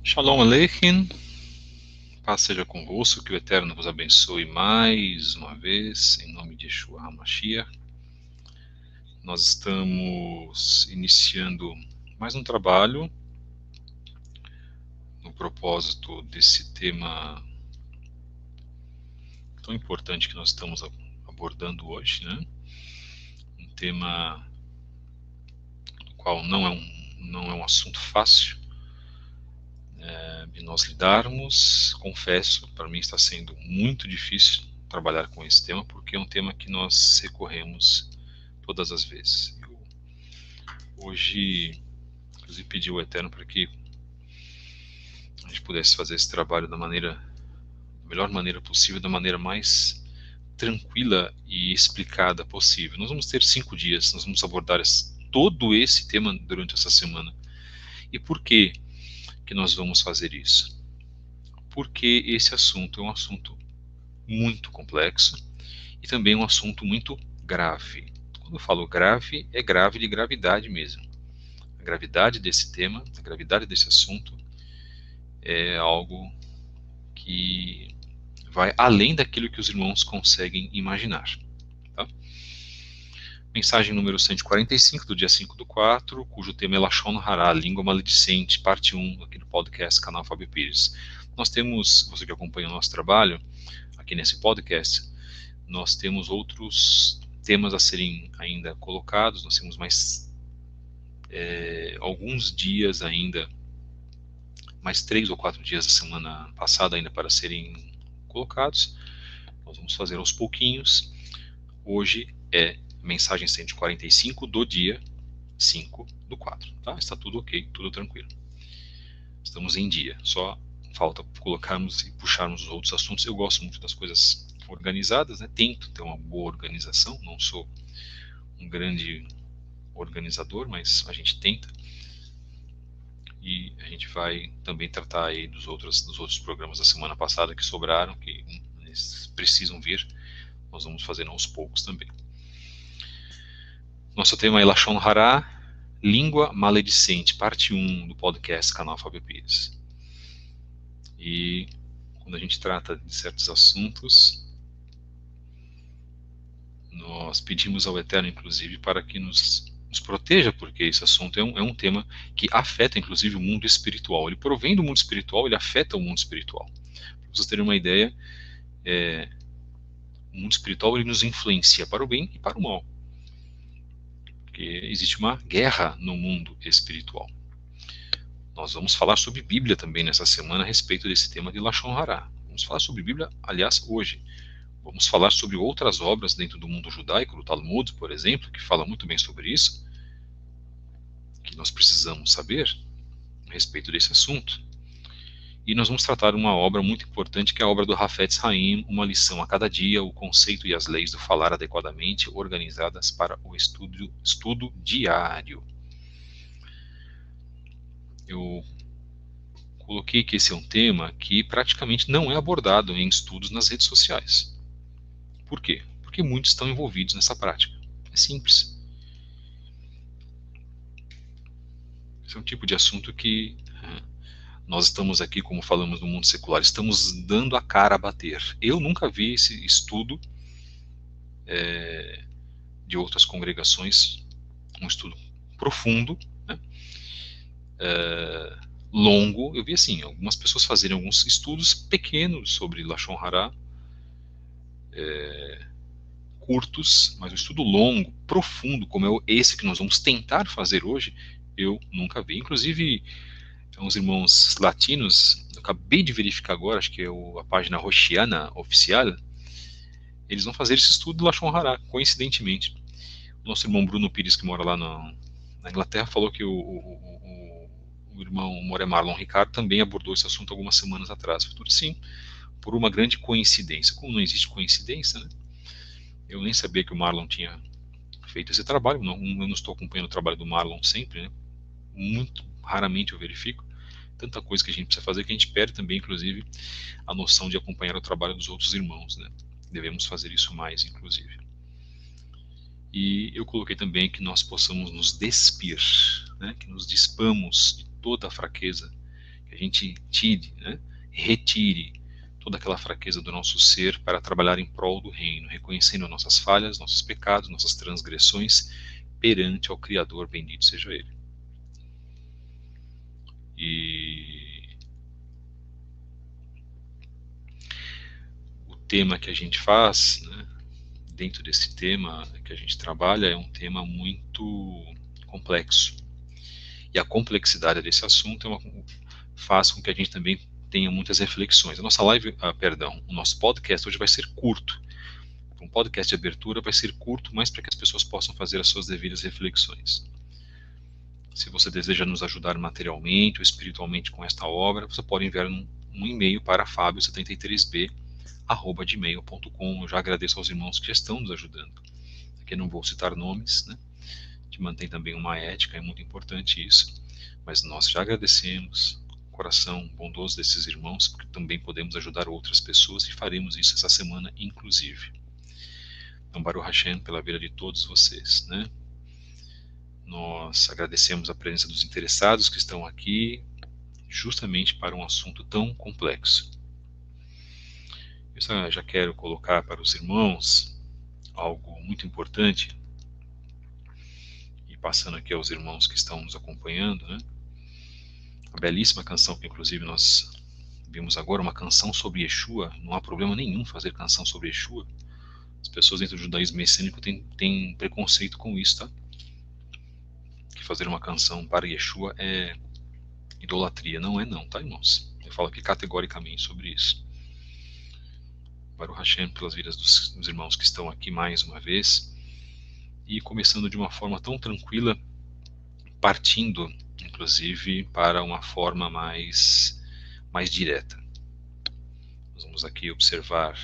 Shalom Aleichem, paz seja convosco, que o Eterno vos abençoe mais uma vez, em nome de Yeshua HaMashiach. Nós estamos iniciando mais um trabalho no propósito desse tema tão importante que nós estamos abordando hoje, né? Um tema do qual não é um assunto fácil de nós lidarmos. Confesso, para mim está sendo muito difícil trabalhar com esse tema, porque é um tema que nós recorremos todas as vezes. Eu, hoje, inclusive, pedi ao Eterno para que a gente pudesse fazer esse trabalho da melhor maneira possível, da maneira mais tranquila e explicada possível. Nós vamos ter 5 dias, nós vamos abordar todo esse tema durante essa semana. E por que nós vamos fazer isso? Porque esse assunto é um assunto muito complexo e também um assunto muito grave. Quando eu falo grave, é grave de gravidade mesmo. A gravidade desse tema, a gravidade desse assunto é algo que vai além daquilo que os irmãos conseguem imaginar. Tá? Mensagem número 145, do dia 5/4, cujo tema é Lashon Hara, Língua Maledicente, parte 1, aqui no podcast Canal Fábio Pires. Nós temos, você que acompanha o nosso trabalho, aqui nesse podcast, nós temos outros temas a serem ainda colocados, nós temos mais alguns dias ainda, mais 3 ou 4 dias da semana passada ainda para serem colocados. Nós vamos fazer aos pouquinhos. Hoje é mensagem 145 do dia 5/4, tá? Está tudo ok, tudo tranquilo. Estamos em dia, só falta colocarmos e puxarmos os outros assuntos. Eu gosto muito das coisas organizadas, né? Tento ter uma boa organização, não sou um grande organizador, mas a gente tenta. E a gente vai também tratar aí dos outros programas da semana passada que sobraram, que precisam vir. Nós vamos fazendo aos poucos também. Nosso tema é Lashon Hara, Língua Maledicente, parte 1 do podcast Canal Fábio Pires. E quando a gente trata de certos assuntos, nós pedimos ao Eterno, inclusive, para que nos proteja, porque esse assunto é um tema que afeta, inclusive, o mundo espiritual. Ele provém do mundo espiritual, ele afeta o mundo espiritual. Para vocês terem uma ideia, o mundo espiritual ele nos influencia para o bem e para o mal. Porque existe uma guerra no mundo espiritual. Nós vamos falar sobre Bíblia também nessa semana a respeito desse tema de Lashon Hara. Vamos falar sobre Bíblia, aliás, hoje. Vamos falar sobre outras obras dentro do mundo judaico, do Talmud, por exemplo, que fala muito bem sobre isso, que nós precisamos saber a respeito desse assunto. E nós vamos tratar uma obra muito importante, que é a obra do Hafetz Haim, Uma Lição a Cada Dia, o Conceito e as Leis do Falar Adequadamente, organizadas para o estudo diário. Eu coloquei que esse é um tema que praticamente não é abordado em estudos nas redes sociais. Por quê? Porque muitos estão envolvidos nessa prática. É simples. Esse é um tipo de assunto que nós estamos aqui, como falamos no mundo secular, estamos dando a cara a bater. Eu nunca vi esse estudo de outras congregações, um estudo profundo, né? Longo. Eu vi assim, algumas pessoas fazerem alguns estudos pequenos sobre Lashon Hara, curtos, mas um estudo longo, profundo, como é esse que nós vamos tentar fazer hoje, eu nunca vi. Inclusive, uns irmãos latinos, eu acabei de verificar agora, acho que é a página Roxiana Oficial, eles vão fazer esse estudo do Lashon Hara, coincidentemente. O nosso irmão Bruno Pires, que mora lá na Inglaterra, falou que o irmão Moré Marlon Ricardo também abordou esse assunto algumas semanas atrás. Foi tudo assim, por uma grande coincidência. Como não existe coincidência, né? Eu nem sabia que o Marlon tinha feito esse trabalho, eu não estou acompanhando o trabalho do Marlon sempre, né? Muito raramente eu verifico. Tanta coisa que a gente precisa fazer que a gente perde também, inclusive, a noção de acompanhar o trabalho dos outros irmãos, né? Devemos fazer isso mais, inclusive. E eu coloquei também que nós possamos nos despir, né? Que nos dispamos de toda a fraqueza que a gente tire, né, retire toda aquela fraqueza do nosso ser para trabalhar em prol do reino, reconhecendo nossas falhas, nossos pecados, nossas transgressões perante ao Criador, bendito seja Ele. E o tema que a gente faz, né, dentro desse tema que a gente trabalha, é um tema muito complexo. E a complexidade desse assunto faz com que a gente também tenha muitas reflexões. A nossa o nosso podcast hoje vai ser curto. Um podcast de abertura vai ser curto, mas para que as pessoas possam fazer as suas devidas reflexões. Se você deseja nos ajudar materialmente ou espiritualmente com esta obra, você pode enviar um e-mail para fabio73b@gmail.com. Eu já agradeço aos irmãos que já estão nos ajudando. Aqui não vou citar nomes, né? A gente mantém também uma ética, é muito importante isso. Mas nós já agradecemos o coração bondoso desses irmãos, porque também podemos ajudar outras pessoas e faremos isso essa semana, inclusive. Então, Baruch Hashem, pela vida de todos vocês, né? Nós agradecemos a presença dos interessados que estão aqui, justamente para um assunto tão complexo. Eu já quero colocar para os irmãos algo muito importante, e passando aqui aos irmãos que estão nos acompanhando, né? A belíssima canção que inclusive nós vimos agora, uma canção sobre Yeshua. Não há problema nenhum fazer canção sobre Yeshua. As pessoas dentro do judaísmo messiânico têm preconceito com isso, tá? Que fazer uma canção para Yeshua é idolatria. Não é não, tá, irmãos? Eu falo aqui categoricamente sobre isso. Baruch Hashem pelas vidas dos irmãos que estão aqui mais uma vez. E começando de uma forma tão tranquila, partindo, inclusive, para uma forma mais direta. Nós vamos aqui observar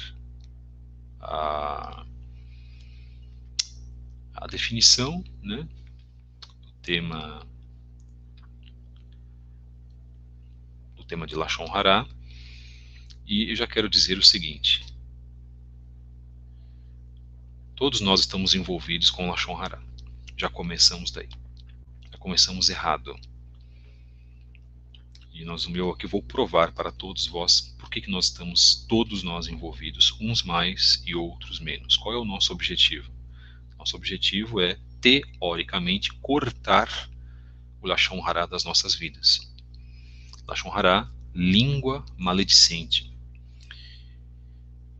a definição, né, do tema de Lashon Hara, e eu já quero dizer o seguinte: todos nós estamos envolvidos com Lashon Hara. Já começamos daí. Já começamos errado. E eu aqui vou provar para todos vós por que nós estamos todos nós envolvidos, uns mais e outros menos. Qual é o nosso objetivo? Nosso objetivo é, teoricamente, cortar o Lashon Hara das nossas vidas. Lashon Hara, língua maledicente.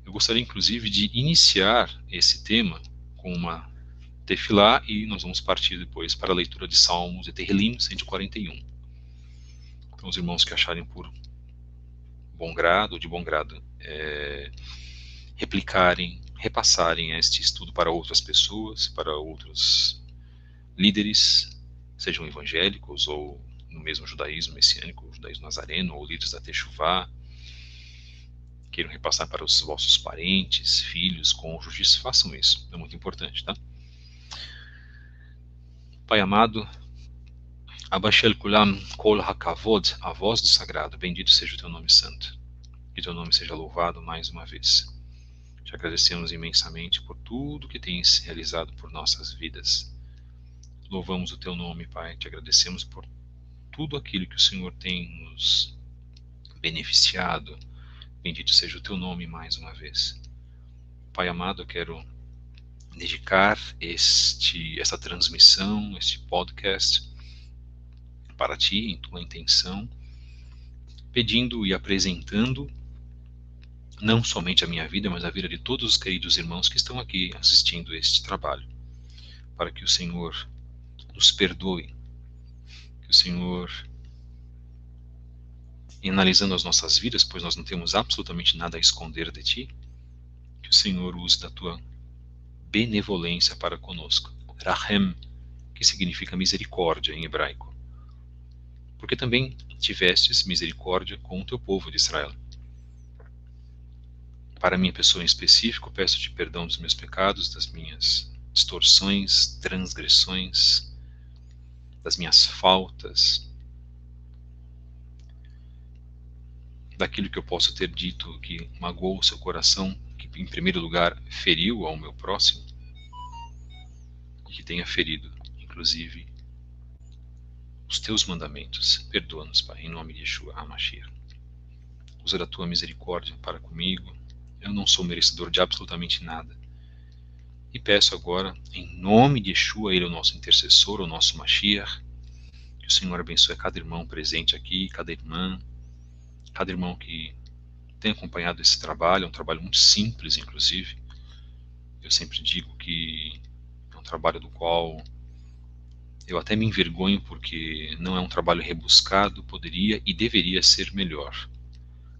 Eu gostaria, inclusive, de iniciar esse tema com uma tefilá, e nós vamos partir depois para a leitura de Salmos e Tehillim 141. Então, os irmãos que acharem por bom grado, ou de bom grado, replicarem, repassarem este estudo para outras pessoas, para outros líderes, sejam evangélicos ou no mesmo judaísmo messiânico, judaísmo nazareno, ou líderes da Techuvá, queiram repassar para os vossos parentes, filhos, cônjuges, façam isso, é muito importante, tá? Pai amado, Abba Shel Kulam Kol HaKavod, a voz do sagrado, bendito seja o teu nome santo, que teu nome seja louvado mais uma vez. Te agradecemos imensamente por tudo que tens realizado por nossas vidas. Louvamos o teu nome, Pai, te agradecemos por tudo aquilo que o Senhor tem nos beneficiado. Bendito seja o teu nome mais uma vez. Pai amado, eu quero dedicar esta transmissão, este podcast, para ti, em tua intenção, pedindo e apresentando não somente a minha vida, mas a vida de todos os queridos irmãos que estão aqui assistindo este trabalho, para que o Senhor nos perdoe, que o Senhor, em analisando as nossas vidas, pois nós não temos absolutamente nada a esconder de ti, que o Senhor use da tua benevolência para conosco. Rahem, que significa misericórdia em hebraico. Porque também tivestes misericórdia com o teu povo de Israel. Para a minha pessoa em específico, peço-te perdão dos meus pecados, das minhas distorções, transgressões, das minhas faltas, daquilo que eu posso ter dito que magoou o seu coração, que em primeiro lugar feriu ao meu próximo, e que tenha ferido, inclusive, o os teus mandamentos. Perdoa-nos, Pai, em nome de Yeshua HaMashiach. Usa da tua misericórdia para comigo. Eu não sou merecedor de absolutamente nada. E peço agora, em nome de Yeshua, Ele é o nosso intercessor, o nosso Mashiach, que o Senhor abençoe cada irmão presente aqui, cada irmão que tem acompanhado esse trabalho. É um trabalho muito simples, inclusive. Eu sempre digo que é um trabalho do qual eu até me envergonho, porque não é um trabalho rebuscado, poderia e deveria ser melhor.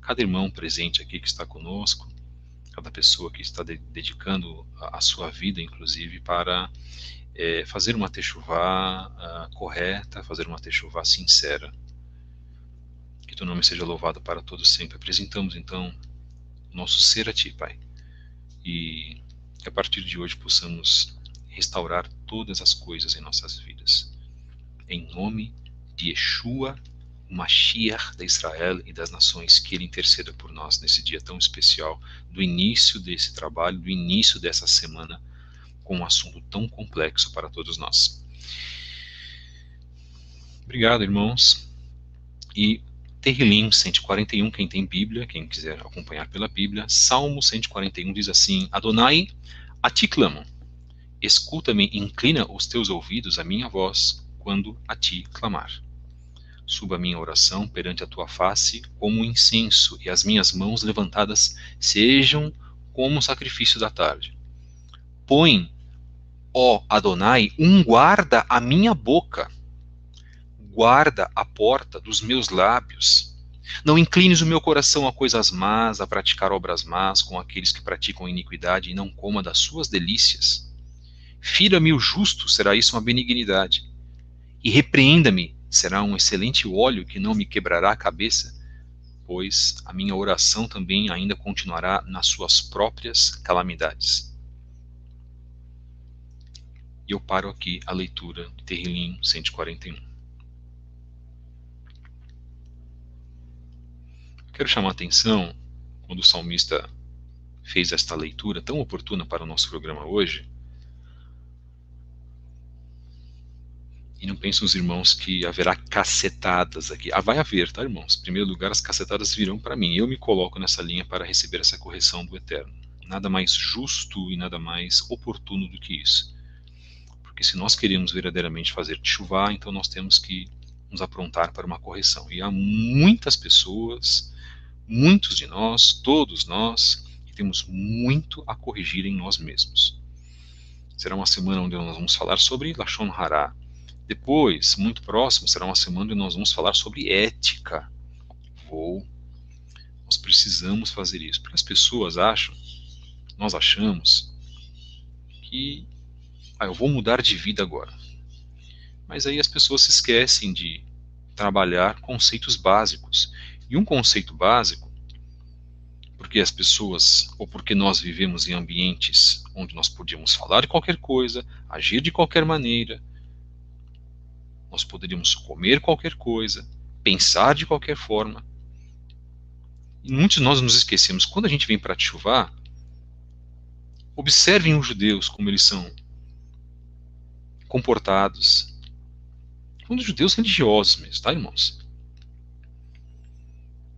Cada irmão presente aqui que está conosco, cada pessoa que está dedicando a sua vida, inclusive, para fazer uma techuvá correta, fazer uma techuvá sincera. Que teu nome seja louvado para todos sempre. Apresentamos, então, o nosso ser a ti, Pai. E que a partir de hoje possamos restaurar todas as coisas em nossas vidas. Em nome de Yeshua, o Mashiach de Israel e das nações, que Ele interceda por nós nesse dia tão especial, do início desse trabalho, do início dessa semana, com um assunto tão complexo para todos nós. Obrigado, irmãos. E Tehillim 141, quem tem Bíblia, quem quiser acompanhar pela Bíblia, Salmo 141 diz assim: Adonai, a ti clamo, escuta-me, inclina os teus ouvidos à minha voz, quando a ti clamar. Suba a minha oração perante a tua face como um incenso, e as minhas mãos levantadas sejam como um sacrifício da tarde. Põe, ó Adonai, um guarda à minha boca, guarda a porta dos meus lábios. Não inclines o meu coração a coisas más, a praticar obras más com aqueles que praticam iniquidade, e não coma das suas delícias. Fira-me o justo, será isso uma benignidade. E repreenda-me, será um excelente óleo que não me quebrará a cabeça, pois a minha oração também ainda continuará nas suas próprias calamidades. E eu paro aqui a leitura de Tehillim 141. Quero chamar a atenção, quando o salmista fez esta leitura tão oportuna para o nosso programa hoje, e não pensem os irmãos que haverá cacetadas aqui. Vai haver, tá, irmãos? Em primeiro lugar, as cacetadas virão para mim. Eu me coloco nessa linha para receber essa correção do Eterno. Nada mais justo e nada mais oportuno do que isso. Porque se nós queremos verdadeiramente fazer teshuvá, então nós temos que nos aprontar para uma correção. E há muitas pessoas, muitos de nós, todos nós, que temos muito a corrigir em nós mesmos. Será uma semana onde nós vamos falar sobre Lashon Hara. Depois, muito próximo, será uma semana onde nós vamos falar sobre ética. Nós precisamos fazer isso, porque as pessoas nós achamos que eu vou mudar de vida agora. Mas aí as pessoas se esquecem de trabalhar conceitos básicos. E um conceito básico, porque as pessoas, ou porque nós vivemos em ambientes onde nós podíamos falar de qualquer coisa, agir de qualquer maneira, nós poderíamos comer qualquer coisa, pensar de qualquer forma. E muitos de nós nos esquecemos. Quando a gente vem para teshuvá, observem os judeus como eles são comportados. Quando os judeus religiosos mesmo, tá, irmãos?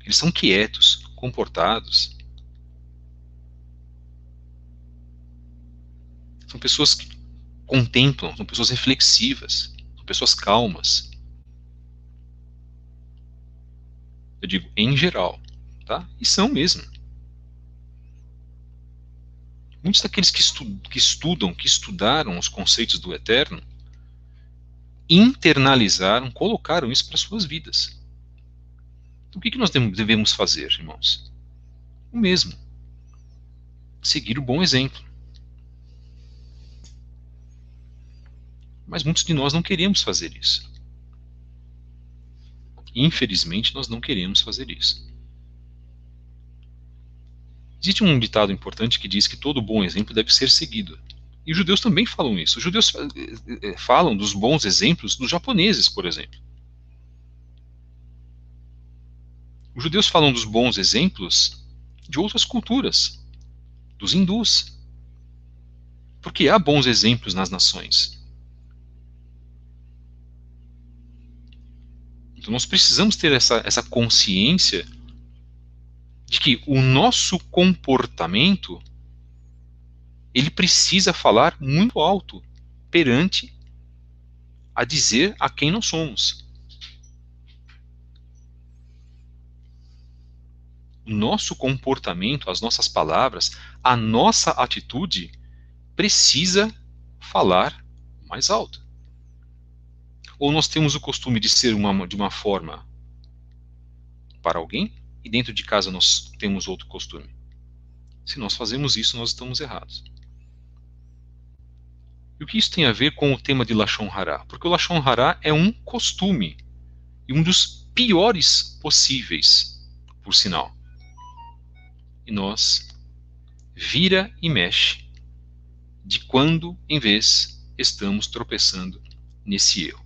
Eles são quietos, comportados. São pessoas que contemplam, são pessoas reflexivas. Pessoas calmas. Eu digo em geral, tá? E são mesmo. Muitos daqueles que estudaram os conceitos do Eterno, internalizaram, colocaram isso para suas vidas. Então, o que nós devemos fazer, irmãos? O mesmo. Seguir o bom exemplo. Mas muitos de nós não queremos fazer isso. Infelizmente, nós não queremos fazer isso. Existe um ditado importante que diz que todo bom exemplo deve ser seguido. E os judeus também falam isso. Os judeus falam dos bons exemplos dos japoneses, por exemplo. Os judeus falam dos bons exemplos de outras culturas, dos hindus. Porque há bons exemplos nas nações. Então nós precisamos ter essa consciência de que o nosso comportamento ele precisa falar muito alto perante a dizer a quem nós somos. O nosso comportamento, as nossas palavras, a nossa atitude precisa falar mais alto. Ou nós temos o costume de ser de uma forma para alguém e dentro de casa nós temos outro costume. Se nós fazemos isso, nós estamos errados. E o que isso tem a ver com o tema de Lashon Hara? Porque o Lashon Hara é um costume, e um dos piores possíveis, por sinal. E nós vira e mexe de quando em vez estamos tropeçando nesse erro.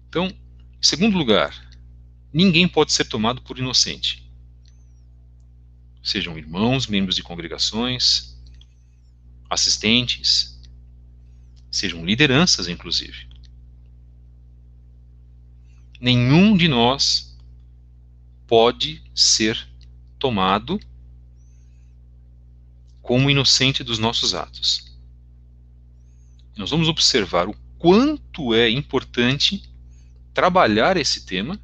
Então, em segundo lugar, ninguém pode ser tomado por inocente. Sejam irmãos, membros de congregações, assistentes, sejam lideranças, inclusive. Nenhum de nós pode ser tomado como inocente dos nossos atos. Nós vamos observar o quanto é importante trabalhar esse tema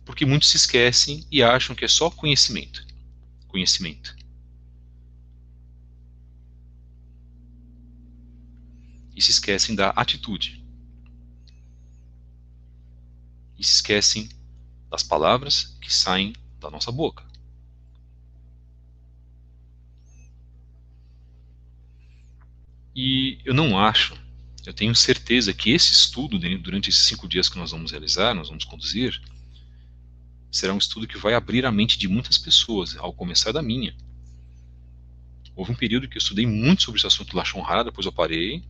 porque muitos se esquecem e acham que é só conhecimento. E se esquecem da atitude. E se esquecem das palavras que saem da nossa boca. E eu não acho, eu tenho certeza que esse estudo, durante esses 5 dias que nós vamos realizar, nós vamos conduzir, será um estudo que vai abrir a mente de muitas pessoas, ao começar da minha. Houve um período que eu estudei muito sobre esse assunto Lashon Hara, depois eu parei.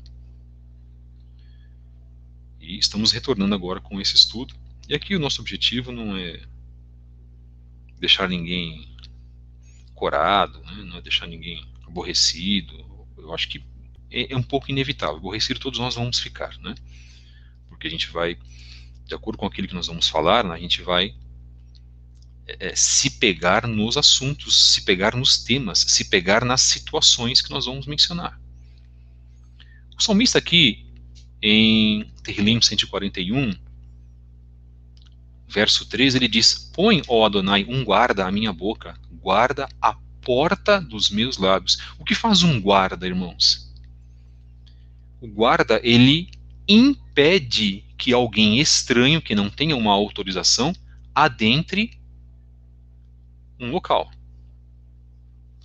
E estamos retornando agora com esse estudo. E aqui o nosso objetivo não é deixar ninguém corado, né? Não é deixar ninguém aborrecido. Eu acho que é um pouco inevitável. Aborrecido todos nós vamos ficar, né? Porque a gente vai, de acordo com aquilo que nós vamos falar, né, a gente vai se pegar nos assuntos, se pegar nos temas, se pegar nas situações que nós vamos mencionar. O salmista aqui, em Tehillim 141, verso 3, ele diz: põe, ó Adonai, um guarda à minha boca, guarda a porta dos meus lábios. O que faz um guarda, irmãos? O guarda, ele impede que alguém estranho, que não tenha uma autorização, adentre um local.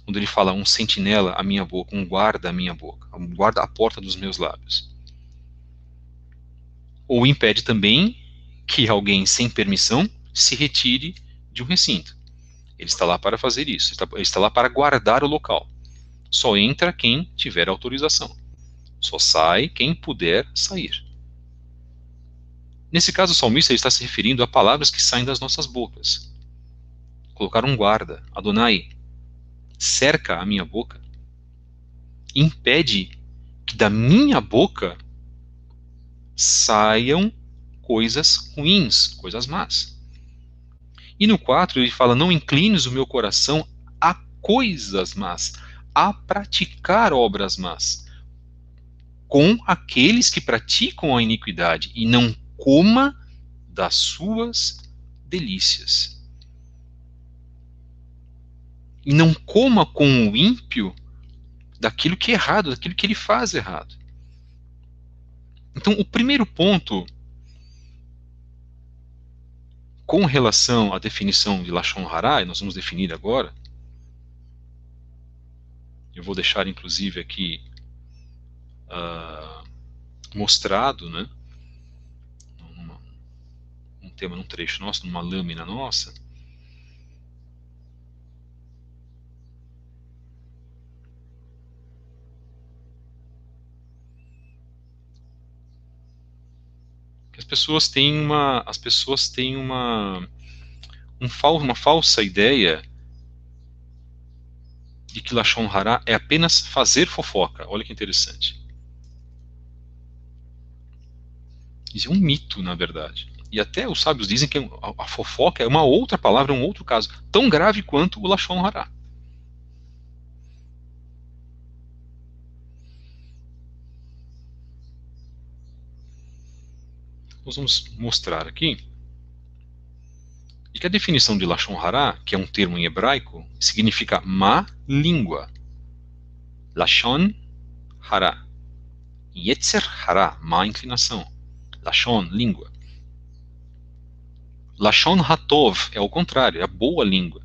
Quando ele fala um sentinela à minha boca, um guarda à minha boca, um guarda a porta dos meus lábios. Ou impede também que alguém sem permissão se retire de um recinto. Ele está lá para fazer isso, ele está lá para guardar o local. Só entra quem tiver autorização. Só sai quem puder sair. Nesse caso, o salmista está se referindo a palavras que saem das nossas bocas. Colocar um guarda, Adonai, cerca a minha boca, impede que da minha boca saiam coisas ruins, coisas más. E no 4 ele fala: não inclines o meu coração a coisas más, a praticar obras más, com aqueles que praticam a iniquidade, e não coma das suas delícias. E não coma com o ímpio daquilo que é errado, daquilo que ele faz errado. Então, o primeiro ponto com relação à definição de Lashon Hara, e nós vamos definir agora, eu vou deixar inclusive aqui mostrado, né, um tema, num trecho nosso, numa lâmina nossa, que as pessoas têm uma falsa ideia de que Lashon Hara é apenas fazer fofoca. Olha que interessante. Isso é um mito, na verdade. E até os sábios dizem que a fofoca é uma outra palavra, um outro caso, tão grave quanto o Lashon Hara. Nós vamos mostrar aqui que a definição de Lashon Hara, que é um termo em hebraico, significa má língua. Lashon Hara. Yetzer Hara, má inclinação. Lashon, língua. Lashon Hatov é o contrário, é a boa língua.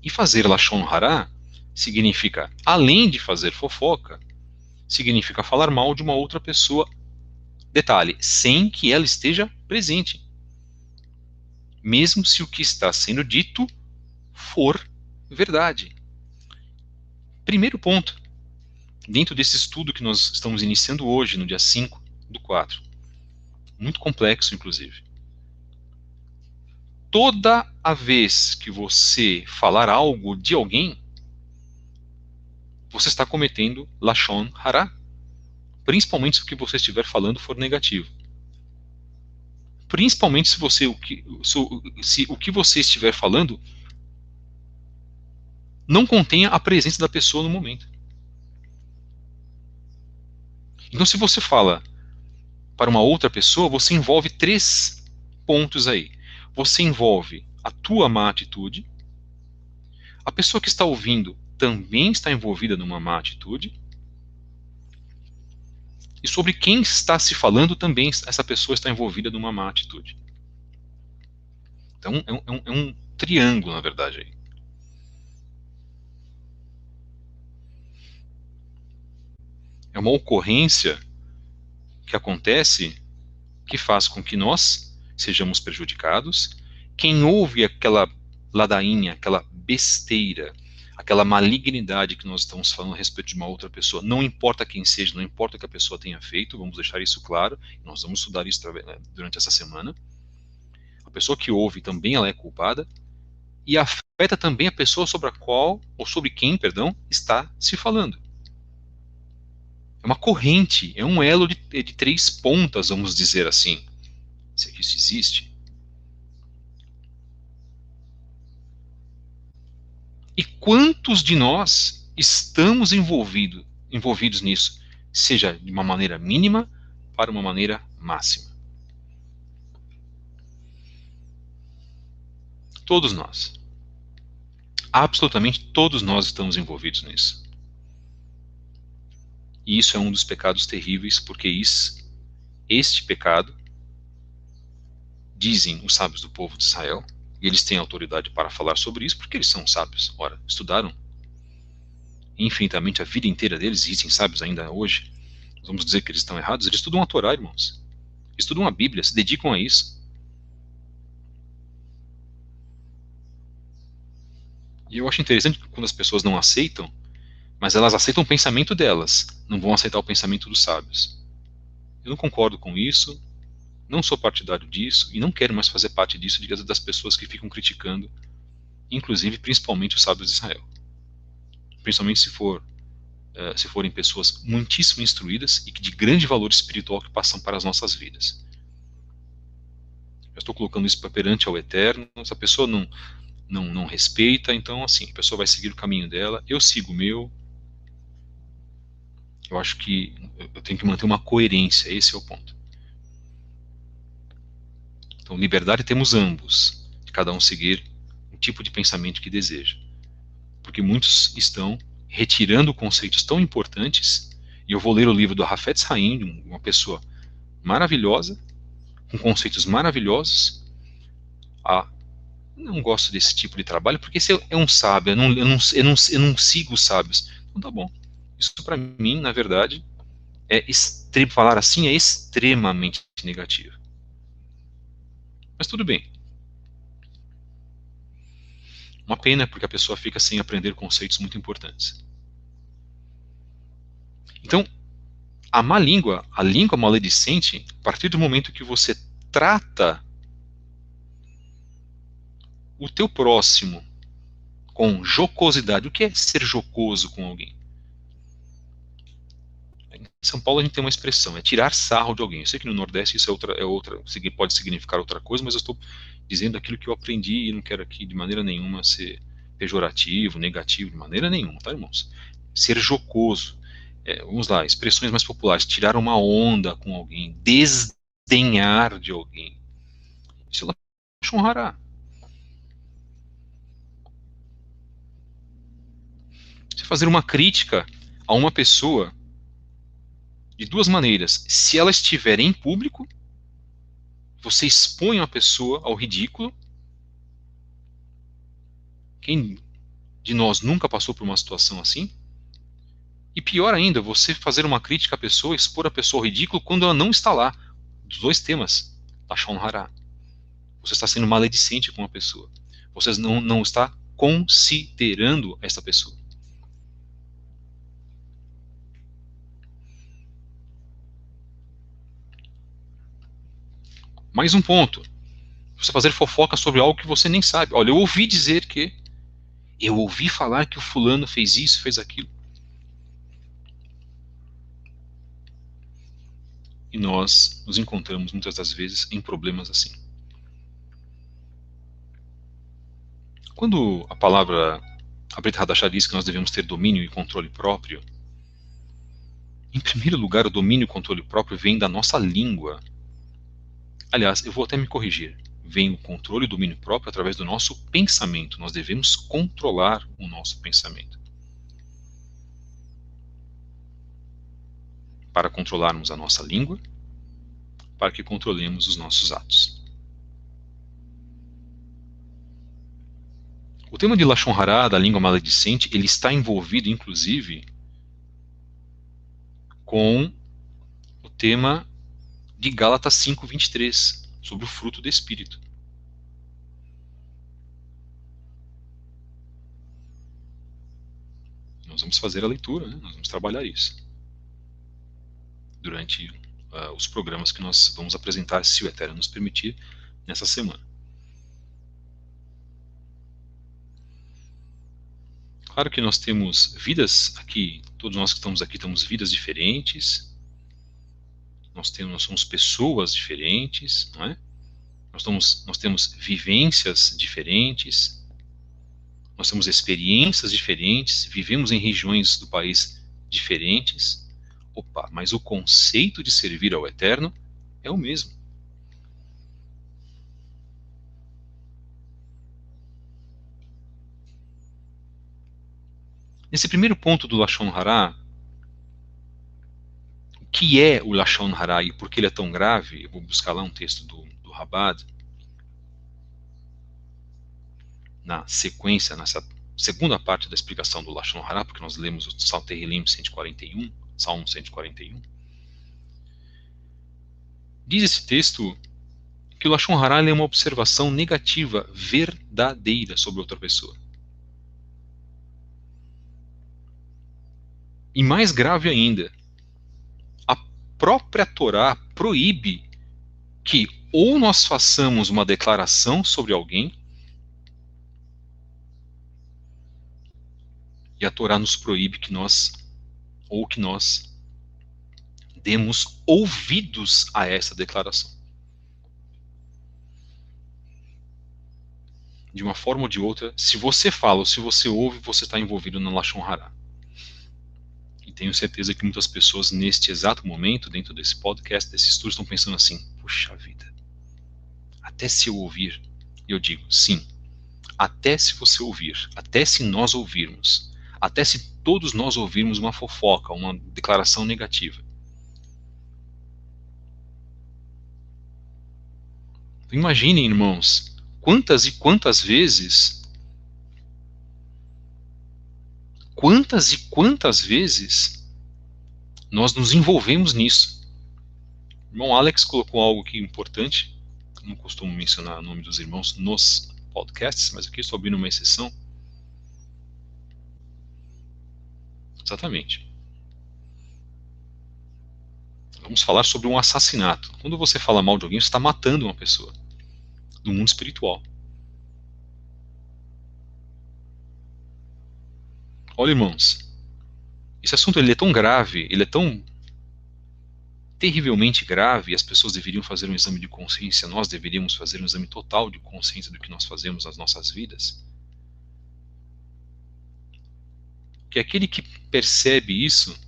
E fazer Lashon Hara significa, além de fazer fofoca, significa falar mal de uma outra pessoa. Detalhe, sem que ela esteja presente. Mesmo se o que está sendo dito for verdade. Primeiro ponto, dentro desse estudo que nós estamos iniciando hoje, no dia 5/4, muito complexo, inclusive. Toda a vez que você falar algo de alguém, você está cometendo Lashon Hara, principalmente se o que você estiver falando for negativo. Principalmente se o que você estiver falando não contenha a presença da pessoa no momento. Então, se você fala para uma outra pessoa, você envolve 3 pontos aí. Você envolve a tua má atitude, a pessoa que está ouvindo também está envolvida numa má atitude, e sobre quem está se falando também essa pessoa está envolvida numa má atitude. Então, é um triângulo, na verdade, aí. É uma ocorrência que acontece que faz com que nós sejamos prejudicados. Quem ouve aquela ladainha, aquela besteira, aquela malignidade que nós estamos falando a respeito de uma outra pessoa, não importa quem seja, não importa o que a pessoa tenha feito, vamos deixar isso claro, nós vamos estudar isso durante essa semana. A pessoa que ouve também ela é culpada e afeta também a pessoa sobre a qual, ou sobre quem, perdão, está se falando. É uma corrente, é um elo de 3 pontas, vamos dizer assim, se é que isso existe. E quantos de nós estamos envolvidos nisso, seja de uma maneira mínima para uma maneira máxima? Todos nós. Absolutamente todos nós estamos envolvidos nisso. E isso é um dos pecados terríveis, porque este pecado, dizem os sábios do povo de Israel, e eles têm autoridade para falar sobre isso, porque eles são sábios. Ora, estudaram infinitamente a vida inteira deles, e existem sábios ainda hoje. Vamos dizer que eles estão errados? Eles estudam a Torá, irmãos. Estudam a Bíblia, se dedicam a isso. E eu acho interessante quando as pessoas não aceitam, mas elas aceitam o pensamento delas, não vão aceitar o pensamento dos sábios. Eu não concordo com isso, não sou partidário disso, e não quero mais fazer parte disso, das pessoas que ficam criticando, inclusive, principalmente os sábios de Israel. Principalmente se forem pessoas muitíssimo instruídas e que de grande valor espiritual que passam para as nossas vidas. Eu estou colocando isso perante ao Eterno, se a pessoa não respeita, então assim, a pessoa vai seguir o caminho dela, eu sigo o meu. Eu acho que eu tenho que manter uma coerência, esse é o ponto. Então, liberdade temos ambos, de cada um seguir o tipo de pensamento que deseja. Porque muitos estão retirando conceitos tão importantes, e eu vou ler o livro do Hafetz Haim, uma pessoa maravilhosa, com conceitos maravilhosos. Não gosto desse tipo de trabalho, porque esse é um sábio, eu não sigo os sábios. Então tá bom. Isso para mim, na verdade, falar assim é extremamente negativo. Mas tudo bem. Uma pena, porque a pessoa fica sem aprender conceitos muito importantes. Então, a má língua, a língua maledicente, a partir do momento que você trata o teu próximo com jocosidade. O que é ser jocoso com alguém? Em São Paulo a gente tem uma expressão, é tirar sarro de alguém. Eu sei que no Nordeste isso pode significar outra coisa, mas eu estou dizendo aquilo que eu aprendi e não quero aqui de maneira nenhuma ser pejorativo, negativo, de maneira nenhuma, tá, irmãos? Ser jocoso. Vamos lá, expressões mais populares. Tirar uma onda com alguém, desdenhar de alguém. Isso é lashon hara. Você fazer uma crítica a uma pessoa de duas maneiras. Se ela estiver em público, você expõe a pessoa ao ridículo. Quem de nós nunca passou por uma situação assim? E pior ainda, você fazer uma crítica à pessoa, expor a pessoa ao ridículo quando ela não está lá. Dos dois temas, lashon hara. Você está sendo maledicente com a pessoa. Você não está considerando essa pessoa. Mais um ponto. Você fazer fofoca sobre algo que você nem sabe. Olha, eu ouvi dizer que. Eu ouvi falar que o fulano fez isso, fez aquilo. E nós nos encontramos muitas das vezes em problemas assim. Quando a palavra Brit Hadashah diz que nós devemos ter domínio e controle próprio, em primeiro lugar, o domínio e controle próprio vem da nossa língua. Aliás, eu vou até me corrigir. Vem o controle e domínio próprio através do nosso pensamento. Nós devemos controlar o nosso pensamento. Para controlarmos a nossa língua, para que controlemos os nossos atos. O tema de lashon hara, da língua maledicente, ele está envolvido, inclusive, com o tema de Gálatas 5:23, sobre o fruto do Espírito. Nós vamos fazer a leitura, né? Nós vamos trabalhar isso durante os programas que nós vamos apresentar, se o Eterno nos permitir, nessa semana. Claro que nós temos vidas aqui, todos nós que estamos aqui temos vidas diferentes, nós somos pessoas diferentes, não é? Nós temos vivências diferentes, nós temos experiências diferentes, vivemos em regiões do país diferentes. Opa, mas o conceito de servir ao Eterno é o mesmo. Nesse primeiro ponto do lashon hara, o que é o lashon hara e por que ele é tão grave? Eu vou buscar lá um texto do Rabbad, na sequência, nessa segunda parte da explicação do lashon hara, porque nós lemos o Salmo Tehillim 141, Salmo 141. Diz esse texto que o lashon hara é uma observação negativa, verdadeira sobre outra pessoa. E mais grave ainda, a própria Torá proíbe que ou nós façamos uma declaração sobre alguém, e a Torá nos proíbe que nós demos ouvidos a essa declaração. De uma forma ou de outra, se você fala ou se você ouve, você está envolvido no lashon hara. E tenho certeza que muitas pessoas neste exato momento, dentro desse podcast, desse estudo, estão pensando assim: puxa vida, até se eu ouvir, eu digo sim, até se você ouvir, até se nós ouvirmos, até se todos nós ouvirmos uma fofoca, uma declaração negativa. Então, imaginem, irmãos, quantas e quantas vezes nós nos envolvemos nisso. O irmão Alex colocou algo aqui importante. Eu não costumo mencionar o nome dos irmãos nos podcasts, mas aqui estou abrindo uma exceção. Exatamente. Vamos falar sobre um assassinato. Quando você fala mal de alguém, você está matando uma pessoa do mundo espiritual. Olha, irmãos, esse assunto ele é tão grave, ele é tão terrivelmente grave, e as pessoas deveriam fazer um exame de consciência, nós deveríamos fazer um exame total de consciência do que nós fazemos nas nossas vidas, que aquele que percebe isso,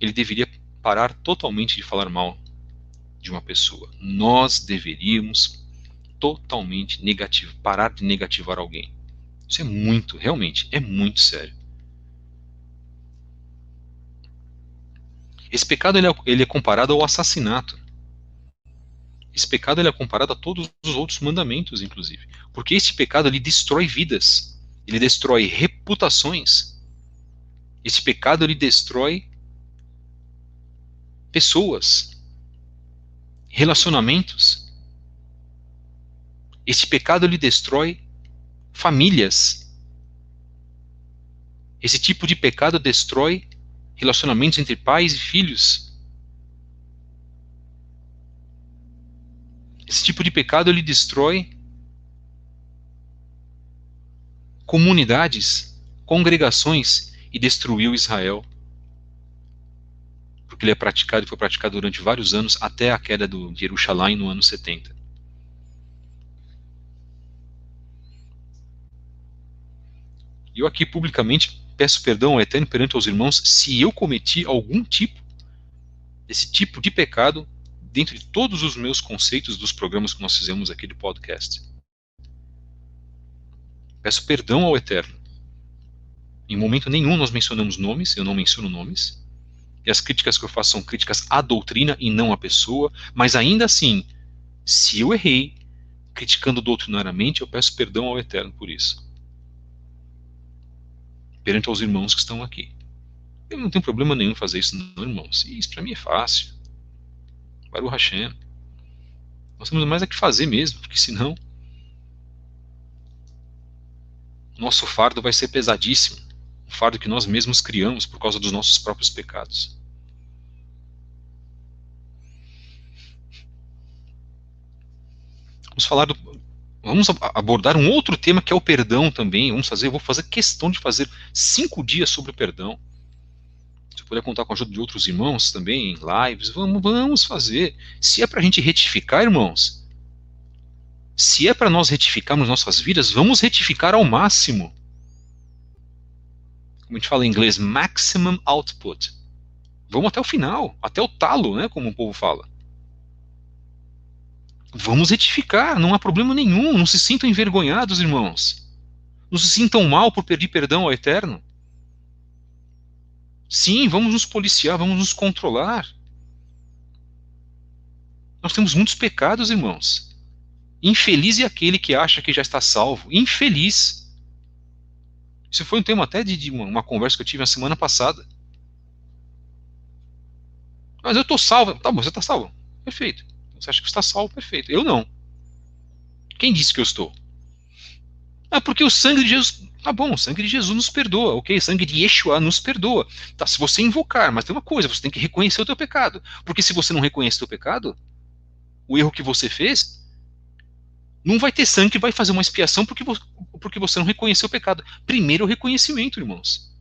ele deveria parar totalmente de falar mal de uma pessoa. Nós deveríamos totalmente parar de negativar alguém. Isso é muito, realmente, é muito sério. Esse pecado ele é comparado ao assassinato. Esse pecado ele é comparado a todos os outros mandamentos, inclusive. Porque esse pecado ele destrói vidas. Ele destrói reputações. Esse pecado ele destrói pessoas, relacionamentos. Esse pecado ele destrói famílias. Esse tipo de pecado destrói relacionamentos entre pais e filhos. Esse tipo de pecado ele destrói comunidades, congregações, e destruiu Israel. Porque ele é praticado e foi praticado durante vários anos até a queda de Jerusalém no ano 70. E eu aqui publicamente peço perdão ao Eterno perante aos irmãos se eu cometi algum desse tipo de pecado dentro de todos os meus conceitos dos programas que nós fizemos aqui de podcast. Peço perdão ao Eterno. Em momento nenhum nós mencionamos nomes, eu não menciono nomes. E as críticas que eu faço são críticas à doutrina e não à pessoa, mas ainda assim, se eu errei, criticando doutrinariamente, eu peço perdão ao Eterno por isso. Perante aos irmãos que estão aqui. Eu não tenho problema nenhum em fazer isso, não, irmãos. Isso para mim é fácil. Baruch Hashem. Nós temos mais a que fazer mesmo, porque senão nosso fardo vai ser pesadíssimo. Um fardo que nós mesmos criamos por causa dos nossos próprios pecados. Vamos abordar um outro tema que é o perdão também. Eu vou fazer questão de fazer 5 dias sobre o perdão. Se eu puder contar com a ajuda de outros irmãos também, em lives, vamos fazer. Se é para a gente retificar, irmãos, se é para nós retificarmos nossas vidas, vamos retificar ao máximo. Como a gente fala em inglês, maximum output. Vamos até o final, até o talo, né, como o povo fala. Vamos retificar, não há problema nenhum, não se sintam envergonhados, irmãos. Não se sintam mal por pedir perdão ao Eterno. Sim, vamos nos policiar, vamos nos controlar. Nós temos muitos pecados, irmãos. Infeliz é aquele que acha que já está salvo. Infeliz. Isso foi um tema até de uma conversa que eu tive na semana passada. Mas eu estou salvo. Tá bom, você está salvo. Perfeito. Você acha que está salvo? Perfeito. Eu não. Quem disse que eu estou? Ah, porque o sangue de Jesus... Tá bom, o sangue de Jesus nos perdoa, ok? O sangue de Yeshua nos perdoa. Tá, se você invocar, mas tem uma coisa, você tem que reconhecer o teu pecado. Porque se você não reconhece o teu pecado, o erro que você fez, não vai ter sangue que vai fazer uma expiação porque você não reconheceu o pecado. Primeiro o reconhecimento, irmãos.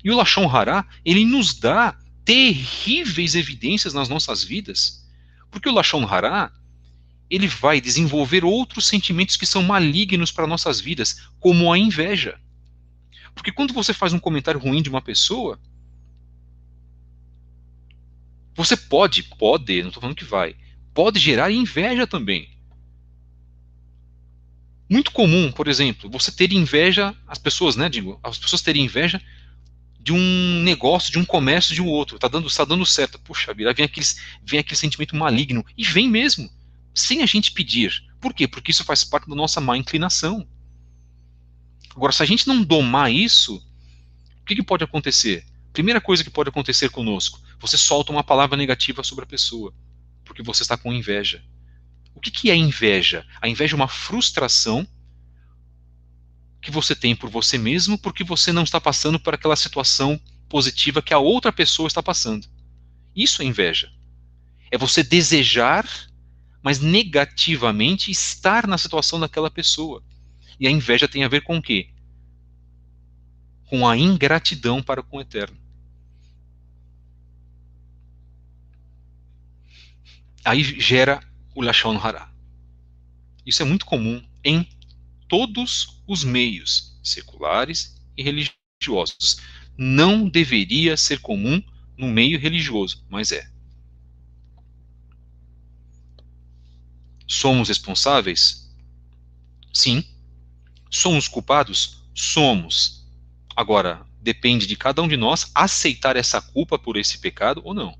E o Lashon Hará, ele nos dá terríveis evidências nas nossas vidas. Porque o Lashon Hará, ele vai desenvolver outros sentimentos que são malignos para nossas vidas, como a inveja. Porque quando você faz um comentário ruim de uma pessoa, você pode, não estou falando que vai, pode gerar inveja também. Muito comum, por exemplo, você ter inveja, as pessoas terem inveja de um negócio, de um comércio de um outro. Está dando certo. Puxa vida, vem aquele sentimento maligno. E vem mesmo. Sem a gente pedir. Por quê? Porque isso faz parte da nossa má inclinação. Agora, se a gente não domar isso, o que pode acontecer? Primeira coisa que pode acontecer conosco, você solta uma palavra negativa sobre a pessoa, porque você está com inveja. O que é inveja? A inveja é uma frustração que você tem por você mesmo, porque você não está passando por aquela situação positiva que a outra pessoa está passando. Isso é inveja. É você desejar, mas negativamente estar na situação daquela pessoa. E a inveja tem a ver com o quê? Com a ingratidão para com o Eterno. aí gera o Lashon Hara. Isso é muito comum em todos os meios seculares e religiosos. Não deveria ser comum no meio religioso, mas é. Somos responsáveis? Sim. Somos culpados? Somos. Agora, depende de cada um de nós aceitar essa culpa por esse pecado ou não.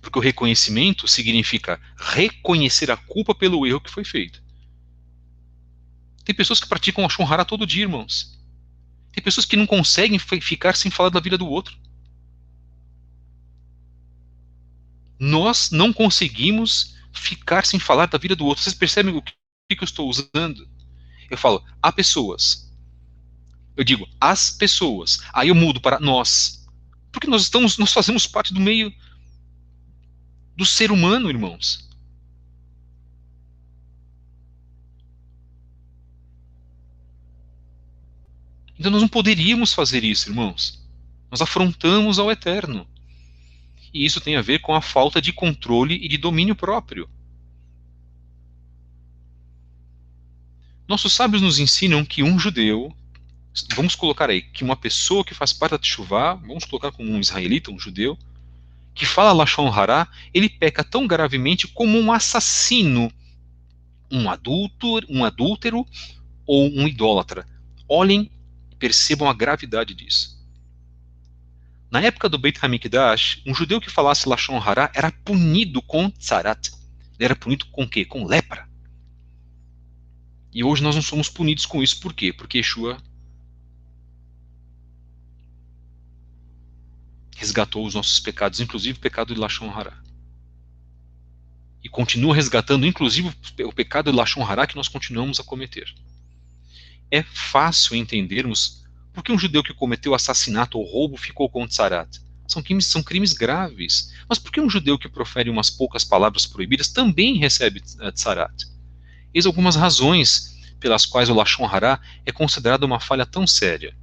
Porque o reconhecimento significa reconhecer a culpa pelo erro que foi feito. Tem pessoas que praticam Lashon Hara todo dia, irmãos. Tem pessoas que não conseguem ficar sem falar da vida do outro. Nós não conseguimos ficar sem falar da vida do outro. Vocês percebem o que eu estou usando? Eu falo, há pessoas. Eu digo, as pessoas. Aí eu mudo para nós. Porque nós fazemos parte do meio do ser humano, irmãos. Então nós não poderíamos fazer isso, irmãos. Nós afrontamos ao Eterno. E isso tem a ver com a falta de controle e de domínio próprio. Nossos sábios nos ensinam que um judeu, vamos colocar aí, que uma pessoa que faz parte da Teshuvá, vamos colocar como um israelita, um judeu, que fala Lashon Hara, ele peca tão gravemente como um assassino, um adúltero ou um idólatra. Olhem e percebam a gravidade disso. Na época do Beit HaMikdash, um judeu que falasse Lashon Hara era punido com tzarat. Ele era punido com o quê? Com lepra. E hoje nós não somos punidos com isso. Por quê? Porque Yeshua resgatou os nossos pecados, inclusive o pecado de Lashon Hara. E continua resgatando, inclusive, o pecado de Lashon Hara que nós continuamos a cometer. É fácil entendermos por que um judeu que cometeu assassinato ou roubo ficou com tzarat. São crimes graves. Mas por que um judeu que profere umas poucas palavras proibidas também recebe tzarat? Eis algumas razões pelas quais o Lashon Hara é considerado uma falha tão séria.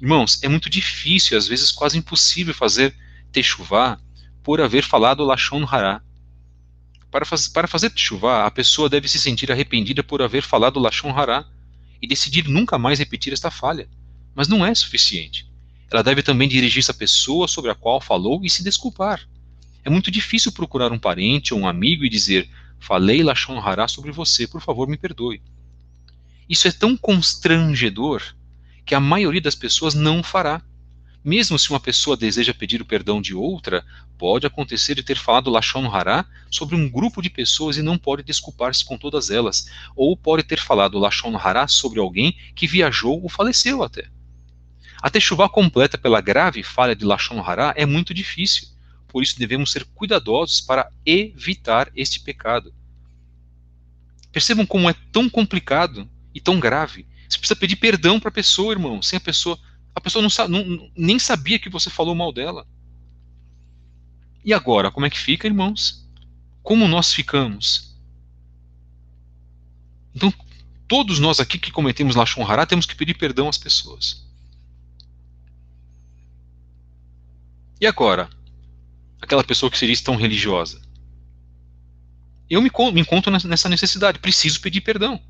Irmãos, é muito difícil, às vezes quase impossível fazer Teshuvá por haver falado Lashon Hara. Para fazer Teshuvá, a pessoa deve se sentir arrependida por haver falado Lashon Hara e decidir nunca mais repetir esta falha. Mas não é suficiente. Ela deve também dirigir-se à pessoa sobre a qual falou e se desculpar. É muito difícil procurar um parente ou um amigo e dizer: falei Lashon Hara sobre você, por favor me perdoe. Isso é tão constrangedor que a maioria das pessoas não fará. Mesmo se uma pessoa deseja pedir o perdão de outra, pode acontecer de ter falado Lashon Hara sobre um grupo de pessoas e não pode desculpar-se com todas elas. Ou pode ter falado Lashon Hara sobre alguém que viajou ou faleceu até. A Teshuvá completa pela grave falha de Lashon Hara é muito difícil. Por isso devemos ser cuidadosos para evitar este pecado. Percebam como é tão complicado e tão grave. Você precisa pedir perdão para a pessoa, irmão. Sem a pessoa nem sabia que você falou mal dela. E agora, como é que fica, irmãos? Como nós ficamos? Então, todos nós aqui que cometemos Lashon Hara temos que pedir perdão às pessoas. E agora? Aquela pessoa que seria tão religiosa. Eu me encontro nessa necessidade. Preciso pedir perdão.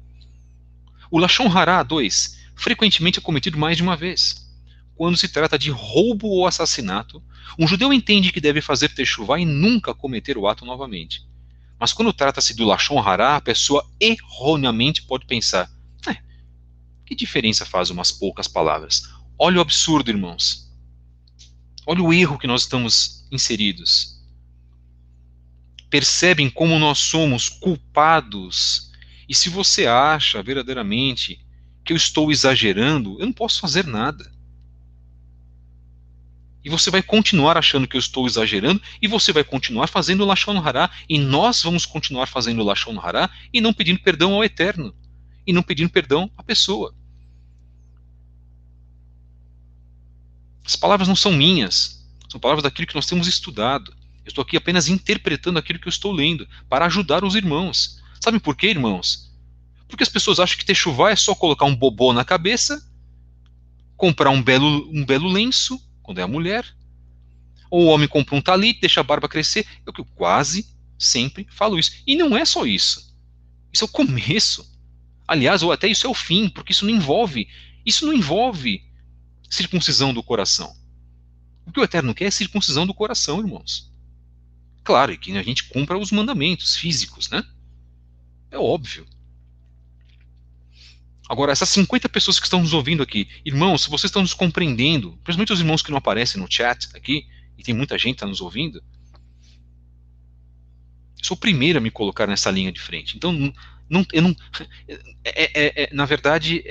O Lashon Hara 2 frequentemente é cometido mais de uma vez. Quando se trata de roubo ou assassinato, um judeu entende que deve fazer Teshuvá e nunca cometer o ato novamente. Mas quando trata-se do Lashon Hara, a pessoa erroneamente pode pensar: que diferença faz umas poucas palavras? Olha o absurdo, irmãos. Olha o erro que nós estamos inseridos. Percebem como nós somos culpados? E se você acha verdadeiramente que eu estou exagerando, eu não posso fazer nada. E você vai continuar achando que eu estou exagerando, e você vai continuar fazendo o Lashon Hara, e nós vamos continuar fazendo o Lashon Hara, e não pedindo perdão ao Eterno, e não pedindo perdão à pessoa. As palavras não são minhas, são palavras daquilo que nós temos estudado. Eu estou aqui apenas interpretando aquilo que eu estou lendo, para ajudar os irmãos. Sabem por quê, irmãos? Porque as pessoas acham que Teshuvá é só colocar um bobó na cabeça, comprar um belo lenço, quando é a mulher, Ou o homem compra um talit, deixa a barba crescer. Eu quase sempre falo isso. E não é só isso. Isso é o começo. Aliás, ou até isso é o fim, porque isso não envolve circuncisão do coração. O que o Eterno quer é circuncisão do coração, irmãos. Claro, e que a gente cumpra os mandamentos físicos, né? É óbvio. Agora, essas 50 pessoas que estão nos ouvindo aqui, irmãos, se vocês estão nos compreendendo, principalmente os irmãos que não aparecem no chat aqui, e tem muita gente que está nos ouvindo, eu sou o primeiro a me colocar nessa linha de frente. Então, eu não na verdade,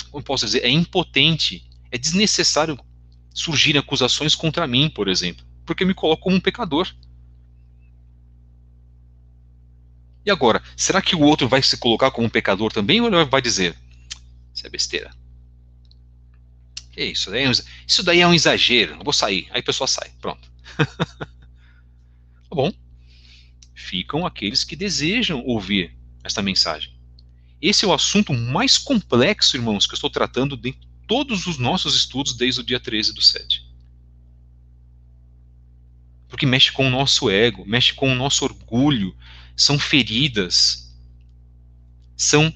como posso dizer, é impotente, é desnecessário surgirem acusações contra mim, por exemplo, porque eu me coloco como um pecador. E agora, será que o outro vai se colocar como um pecador também, ou ele vai dizer, isso é besteira? Que isso? Isso daí é um exagero, eu vou sair. Aí a pessoa sai, pronto. Tá bom. Ficam aqueles que desejam ouvir esta mensagem. Esse é o assunto mais complexo, irmãos, que eu estou tratando de todos os nossos estudos desde o dia 13/7. Porque mexe com o nosso ego, mexe com o nosso orgulho, são feridas, são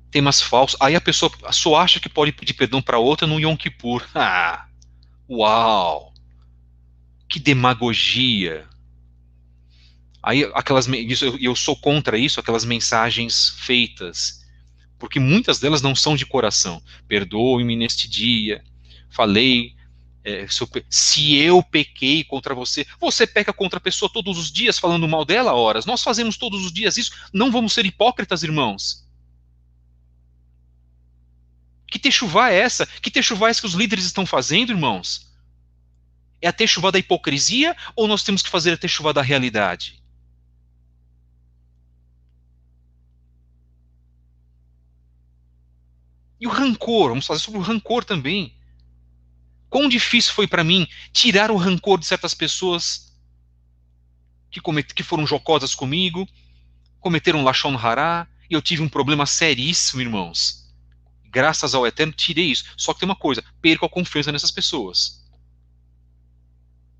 temas falsos. Aí a pessoa só acha que pode pedir perdão para outra no Yom Kippur. Ah, uau! Que demagogia! Aí eu sou contra isso, aquelas mensagens feitas, porque muitas delas não são de coração. Perdoe-me neste dia, falei, se eu pequei contra você, você peca contra a pessoa todos os dias falando mal dela, horas. Nós fazemos todos os dias isso, não vamos ser hipócritas, irmãos. Que techuvá é essa? Que techuvá é essa que os líderes estão fazendo, irmãos? É a techuvá da hipocrisia ou nós temos que fazer a techuvá da realidade? E o rancor, vamos fazer sobre o rancor também. Quão difícil foi para mim tirar o rancor de certas pessoas que foram jocosas comigo, cometeram Lashon Hará, e eu tive um problema seríssimo, irmãos. Graças ao Eterno, tirei isso. Só que tem uma coisa, perco a confiança nessas pessoas.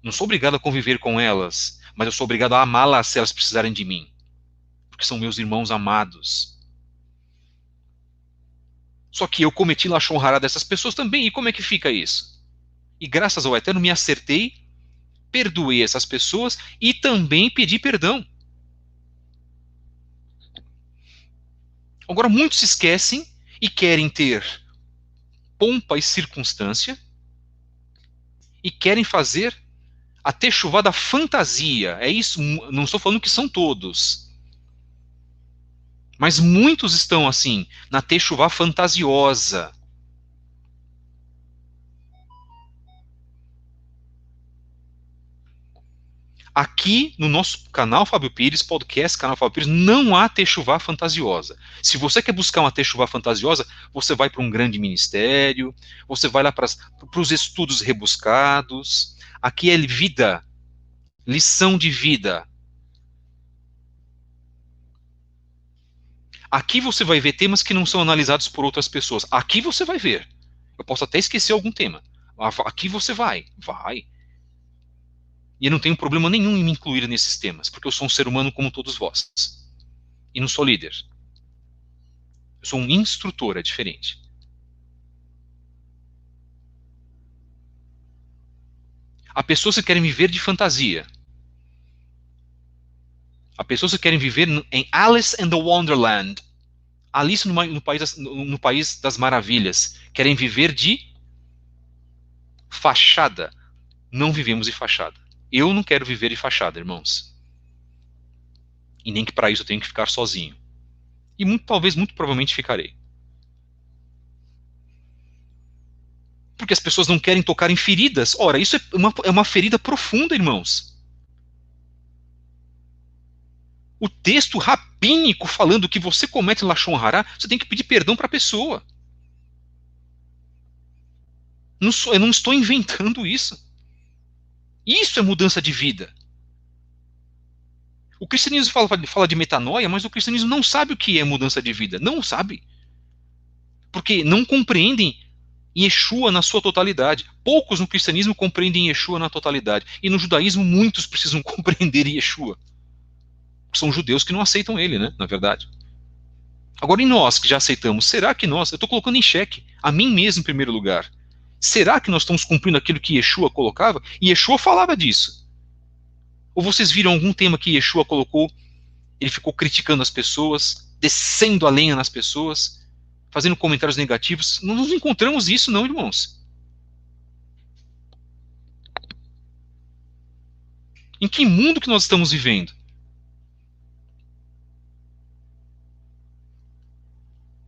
Não sou obrigado a conviver com elas, mas eu sou obrigado a amá-las se elas precisarem de mim. Porque são meus irmãos amados. Só que eu cometi Lashon Hará dessas pessoas também, e como é que fica isso? E graças ao Eterno me acertei, perdoei essas pessoas e também pedi perdão. Agora muitos se esquecem e querem ter pompa e circunstância e querem fazer a techuvá da fantasia. É isso, não estou falando que são todos. Mas muitos estão assim, na techuvá fantasiosa. Aqui no nosso canal Fábio Pires, podcast canal Fábio Pires, não há techuvá fantasiosa. Se você quer buscar uma techuvá fantasiosa, você vai para um grande ministério, você vai lá para os estudos rebuscados. Aqui é vida, lição de vida. Aqui você vai ver temas que não são analisados por outras pessoas. Aqui você vai ver. Eu posso até esquecer algum tema. Aqui você vai. E eu não tenho problema nenhum em me incluir nesses temas, porque eu sou um ser humano como todos vós. E não sou líder. Eu sou um instrutor, é diferente. Há pessoas que querem viver de fantasia. Há pessoas que querem viver em Alice in the Wonderland. Alice no País das Maravilhas. Querem viver de fachada. Não vivemos de fachada. Eu não quero viver de fachada, irmãos. E nem que para isso eu tenho que ficar sozinho. E muito provavelmente ficarei. Porque as pessoas não querem tocar em feridas. Ora, isso é uma ferida profunda, irmãos. O texto rabínico falando que você comete Lashon Hará, você tem que pedir perdão para a pessoa. Eu não estou inventando isso. Isso é mudança de vida. O cristianismo fala de metanoia, mas o cristianismo não sabe o que é mudança de vida. Não sabe. Porque não compreendem Yeshua na sua totalidade. Poucos no cristianismo compreendem Yeshua na totalidade. E no judaísmo muitos precisam compreender Yeshua. São judeus que não aceitam ele, né? Na verdade. Agora, e nós que já aceitamos, será que nós, eu estou colocando em xeque a mim mesmo em primeiro lugar, será que nós estamos cumprindo aquilo que Yeshua colocava? E Yeshua falava disso. Ou vocês viram algum tema que Yeshua colocou, ele ficou criticando as pessoas, descendo a lenha nas pessoas, fazendo comentários negativos? Não nos encontramos isso não, irmãos. Em que mundo que nós estamos vivendo?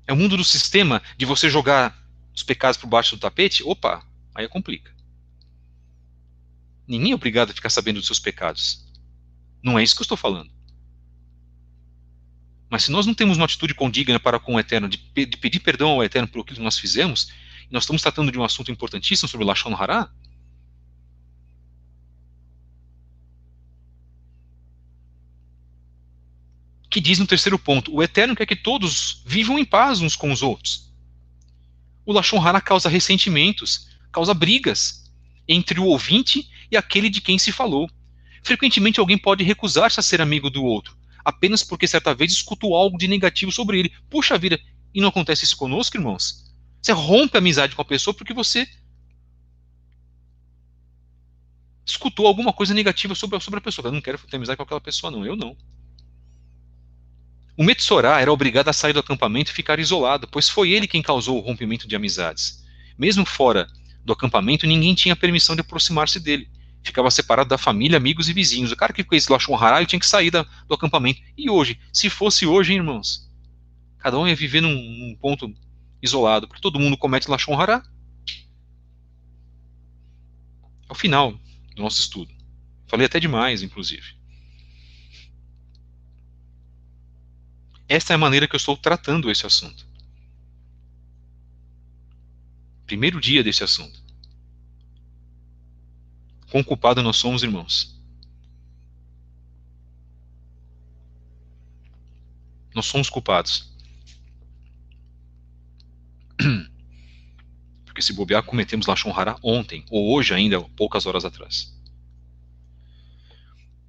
É o mundo do sistema de você jogar os pecados por baixo do tapete? Opa, aí complica. Ninguém é obrigado a ficar sabendo dos seus pecados. Não é isso que eu estou falando. Mas se nós não temos uma atitude condigna para com o Eterno, de pedir perdão ao Eterno por aquilo que nós fizemos, e nós estamos tratando de um assunto importantíssimo sobre Lashon Hara, que diz no terceiro ponto, o Eterno quer que todos vivam em paz uns com os outros. O Lashon Hara causa ressentimentos, causa brigas entre o ouvinte e aquele de quem se falou. Frequentemente alguém pode recusar-se a ser amigo do outro, apenas porque certa vez escutou algo de negativo sobre ele. Puxa vida, e não acontece isso conosco, irmãos? Você rompe a amizade com a pessoa porque você escutou alguma coisa negativa sobre a pessoa. Eu não quero ter amizade com aquela pessoa, não. Eu não. O Metsorá era obrigado a sair do acampamento e ficar isolado, pois foi ele quem causou o rompimento de amizades. Mesmo fora do acampamento, ninguém tinha permissão de aproximar-se dele. Ficava separado da família, amigos e vizinhos. O cara que fez Lashon Hara, ele tinha que sair do acampamento. E hoje? Se fosse hoje, hein, irmãos? Cada um ia viver num ponto isolado, porque todo mundo comete Lashon Hara. É o final do nosso estudo. Falei até demais, inclusive. Esta é a maneira que eu estou tratando esse assunto. Primeiro dia desse assunto. Quão culpado nós somos, irmãos? Nós somos culpados. Porque se bobear, cometemos Lashon Hara ontem, ou hoje ainda, poucas horas atrás.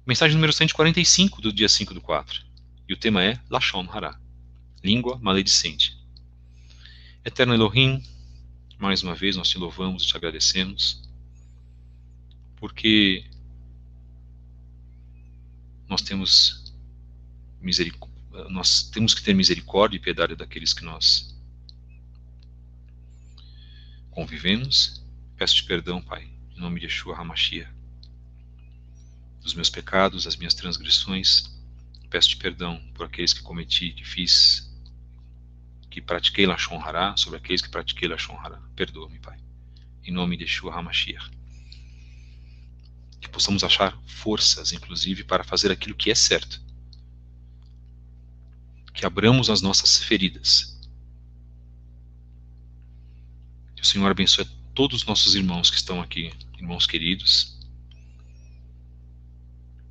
Mensagem número 145 do dia 5/4. E o tema é Lashon Hara, língua maledicente. Eterno Elohim, mais uma vez nós te louvamos e te agradecemos, porque nós temos que ter misericórdia e piedade daqueles que nós convivemos. Peço-te perdão, Pai, em nome de Yeshua HaMashiach, dos meus pecados, das minhas transgressões. Peço-te perdão por aqueles que cometi, que fiz, que pratiquei Lashon Hara, sobre aqueles que pratiquei Lashon Hara. Perdoa-me, Pai, em nome de Yeshua HaMashiach. Que possamos achar forças, inclusive, para fazer aquilo que é certo. Que abramos as nossas feridas. Que o Senhor abençoe todos os nossos irmãos que estão aqui, irmãos queridos,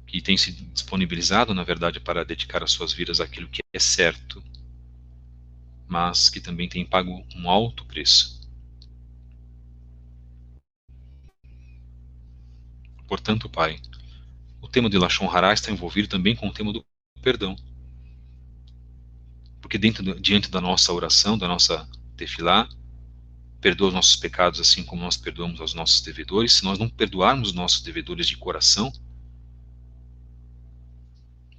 que têm se disponibilizado, na verdade, para dedicar as suas vidas àquilo que é certo, mas que também têm pago um alto preço. Portanto, Pai, o tema de Lashon Hara está envolvido também com o tema do perdão. Porque diante da nossa oração, da nossa tefilá, perdoa os nossos pecados assim como nós perdoamos aos nossos devedores. Se nós não perdoarmos os nossos devedores de coração,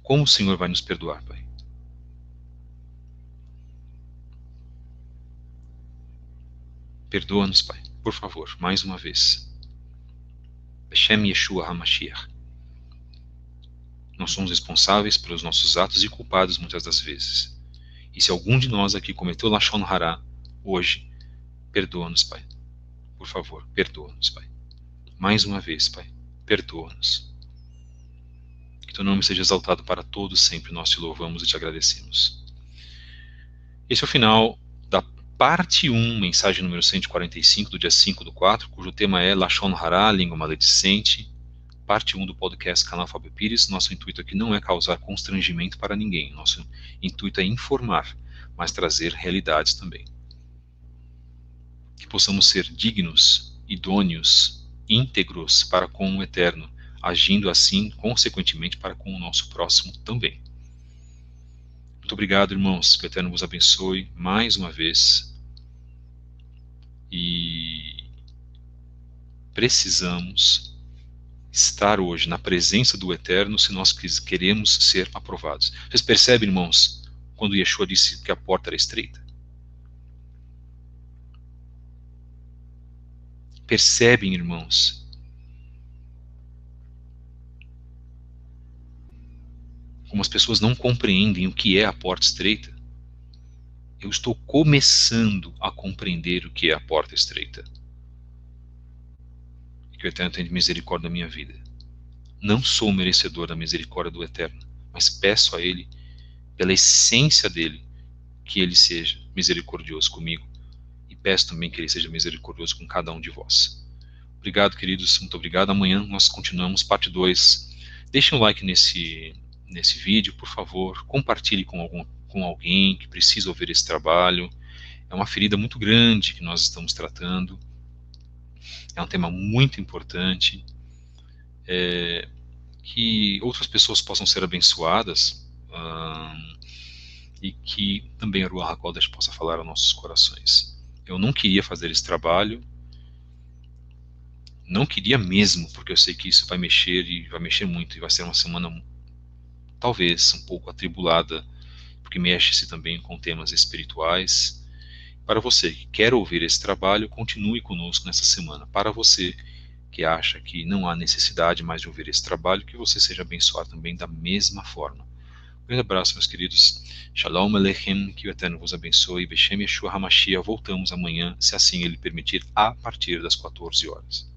como o Senhor vai nos perdoar, Pai? Perdoa-nos, Pai, por favor, mais uma vez. Beshem Yeshua HaMashiach. Nós somos responsáveis pelos nossos atos e culpados muitas das vezes. E se algum de nós aqui cometeu Lashon Hara hoje, perdoa-nos, Pai. Por favor, perdoa-nos, Pai. Mais uma vez, Pai, perdoa-nos. Que teu nome seja exaltado para todos sempre. Nós te louvamos e te agradecemos. Esse é o final da parte 1, mensagem número 145, do dia 5/4, cujo tema é Lashon Hara, língua maledicente. Parte 1 do podcast Canal Fábio Pires. Nosso intuito aqui não é causar constrangimento para ninguém. Nosso intuito é informar, mas trazer realidades também. que possamos ser dignos, idôneos, íntegros para com o Eterno, agindo assim, consequentemente, para com o nosso próximo também. Muito obrigado, irmãos, que o Eterno vos abençoe mais uma vez, e precisamos estar hoje na presença do Eterno se nós queremos ser aprovados. Vocês percebem, irmãos, quando Yeshua disse que a porta era estreita? Percebem, irmãos, como as pessoas não compreendem o que é a porta estreita? Eu estou começando a compreender o que é a porta estreita. E que o Eterno tenha misericórdia da minha vida. Não sou merecedor da misericórdia do Eterno, mas peço a Ele, pela essência dele, que Ele seja misericordioso comigo, e peço também que Ele seja misericordioso com cada um de vós. Obrigado, queridos, muito obrigado. Amanhã nós continuamos parte 2. Deixem um like nesse vídeo, por favor. Compartilhe com alguém que precisa ouvir esse trabalho. É uma ferida muito grande que nós estamos tratando. É um tema muito importante. Que outras pessoas possam ser abençoadas, e que também a Ruach HaKodesh possa falar aos nossos corações. Eu não queria fazer esse trabalho, não queria mesmo, porque eu sei que isso vai mexer, e vai mexer muito, e vai ser uma semana talvez um pouco atribulada, porque mexe-se também com temas espirituais. Para você que quer ouvir esse trabalho, continue conosco nessa semana. Para você que acha que não há necessidade mais de ouvir esse trabalho, que você seja abençoado também da mesma forma. Um grande abraço, meus queridos. Shalom Aleichem, que o Eterno vos abençoe. Beshem Yeshua HaMashiach. Voltamos amanhã, se assim Ele permitir, a partir das 14 horas.